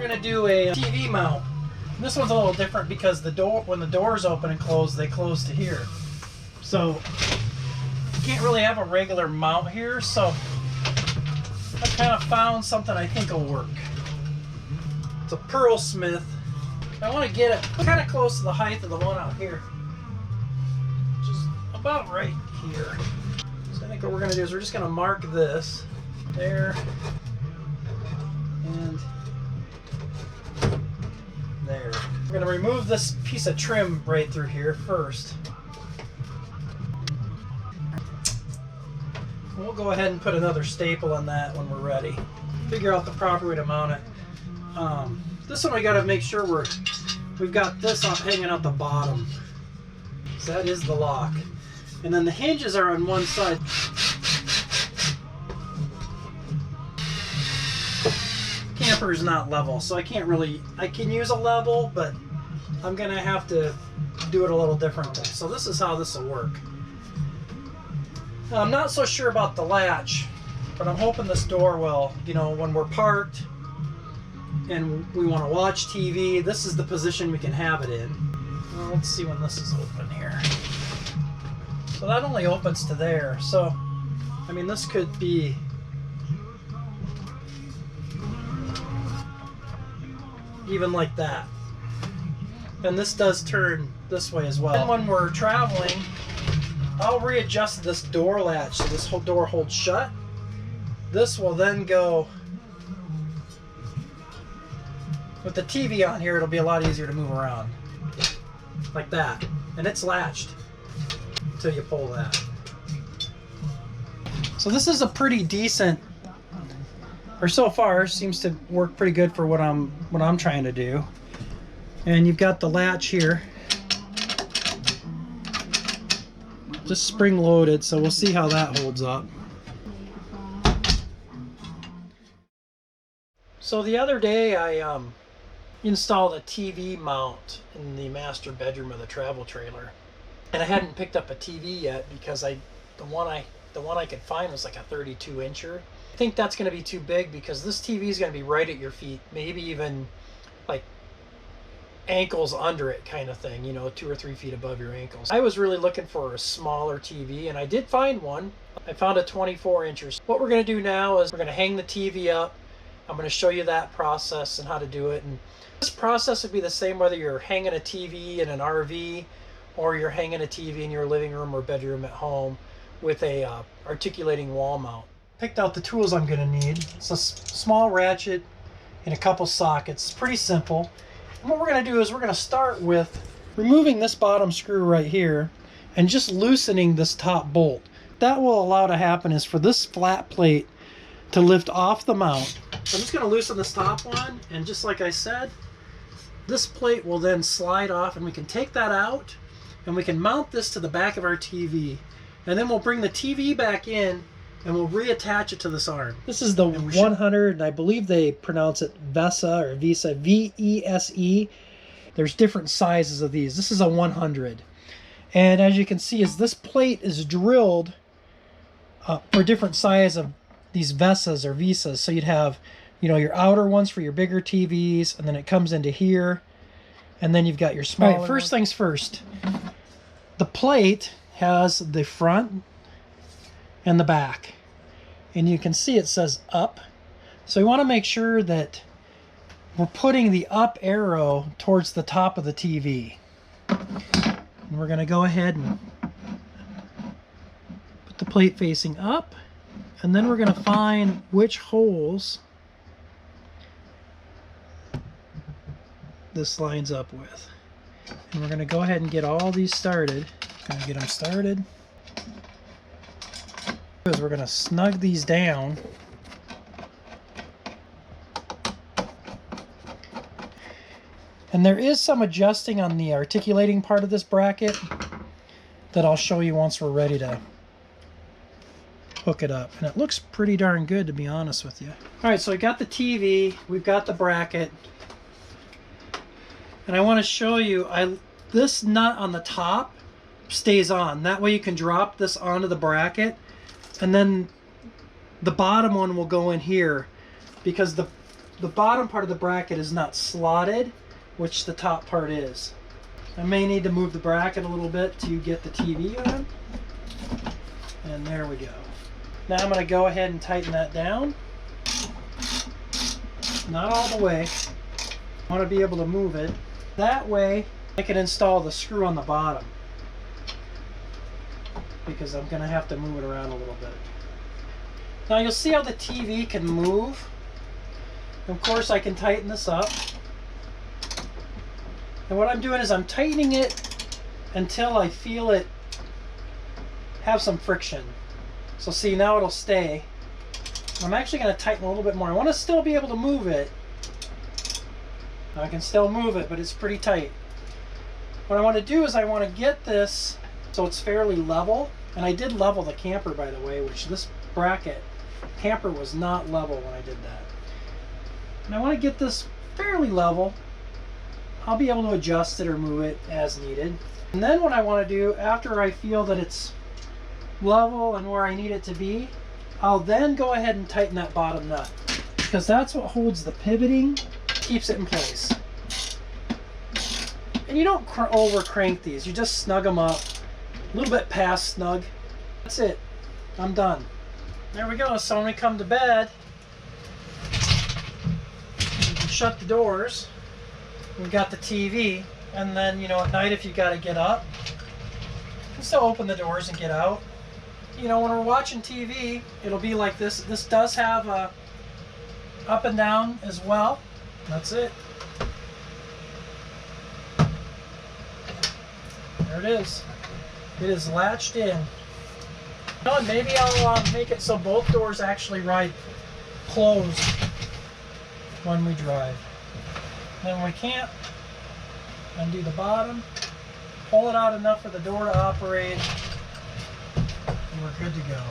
we're going to do a TV mount. This one's a little different because when the doors open and close, they close to here. So you can't really have a regular mount here, so I kind of found something I think will work. It's a pearl smith. I want to get it kind of close to the height of the one out here, which is about right here. So I think what we're going to do is we're just going to mark this there and there. We're going to remove this piece of trim right through here first. We'll go ahead and put another staple on that when we're ready. Figure out the proper way to mount it. This one we got to make sure we've got this hanging out the bottom. So that is the lock. And then the hinges are on one side. Camper is not level, so I can use a level, but I'm gonna have to do it a little differently. So this is how this will work. Now, I'm not so sure about the latch, but I'm hoping this door will, you know, when we're parked and we want to watch TV, this is the position we can have it in. Well, let's see when this is open here. So that only opens to there. So, I mean, this could be even like that. And this does turn this way as well. And when we're traveling, I'll readjust this door latch so this whole door holds shut. This will then go with the TV on here. It'll be a lot easier to move around like that, and it's latched until you pull that. So this is a pretty decent, or so far seems to work pretty good for what I'm trying to do. And you've got the latch here, just spring loaded, so we'll see how that holds up. So the other day I installed a TV mount in the master bedroom of the travel trailer, and I hadn't picked up a TV yet because the one I could find was like a 32-incher. I think that's going to be too big because this TV is going to be right at your feet, maybe even like ankles under it kind of thing, you know, 2 or 3 feet above your ankles. I was really looking for a smaller TV, and I did find one. I found a 24-incher. What we're going to do now is we're going to hang the TV up. I'm going to show you that process and how to do it. And this process would be the same whether you're hanging a TV in an RV or you're hanging a TV in your living room or bedroom at home with a articulating wall mount. Picked out the tools I'm going to need. It's a small ratchet and a couple sockets. Pretty simple. And what we're going to do is we're going to start with removing this bottom screw right here and just loosening this top bolt. That will allow to happen is for this flat plate to lift off the mount. So I'm just going to loosen this top one, and just like I said, this plate will then slide off, and we can take that out and we can mount this to the back of our TV, and then we'll bring the TV back in and we'll reattach it to this arm. This is the 100, and I believe they pronounce it VESA or Visa, V-E-S-E. There's different sizes of these. This is a 100. And as you can see, as this plate is drilled for different size of these VESAs or Visas. So you'd have, you know, your outer ones for your bigger TVs, and then it comes into here, and then you've got your smaller. All right, first things first. The plate has the front and the back, and you can see it says up. So we want to make sure that we're putting the up arrow towards the top of the TV. And we're going to go ahead and put the plate facing up, and then we're going to find which holes this lines up with. And we're going to go ahead and get all these started. Going to get them started. We're going to snug these down. And there is some adjusting on the articulating part of this bracket that I'll show you once we're ready to hook it up. And it looks pretty darn good, to be honest with you. All right, so we got the TV, we've got the bracket. And I want to show you, this nut on the top stays on. That way you can drop this onto the bracket, and then the bottom one will go in here, because the bottom part of the bracket is not slotted, which the top part is. I may need to move the bracket a little bit to get the TV on. And there we go. Now I'm going to go ahead and tighten that down. Not all the way. I want to be able to move it. That way I can install the screw on the bottom, because I'm going to have to move it around a little bit. Now you'll see how the TV can move. Of course I can tighten this up. And what I'm doing is I'm tightening it until I feel it have some friction. So see, now it'll stay. I'm actually going to tighten a little bit more. I want to still be able to move it. I can still move it, but it's pretty tight. What I want to do is I want to get this so it's fairly level. And I did level the camper, by the way, which this bracket camper was not level when I did that. And I want to get this fairly level. I'll be able to adjust it or move it as needed. And then what I want to do, after I feel that it's level and where I need it to be, I'll then go ahead and tighten that bottom nut, because that's what holds the pivoting, keeps it in place. And you don't over crank these, you just snug them up a little bit past snug. That's it, I'm done. There we go. So when we come to bed, you can shut the doors. We've got the TV, and then, you know, at night if you got to get up, you can still open the doors and get out. You know, when we're watching TV, it'll be like this. This does have a up and down as well. That's it. There it is. It is latched in. Oh, and maybe I'll make it so both doors actually ride closed when we drive. Then when we can't, undo the bottom, pull it out enough for the door to operate, and we're good to go.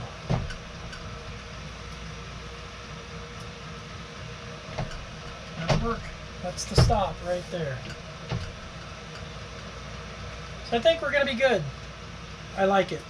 That'll work. That's the stop right there. So I think we're going to be good. I like it.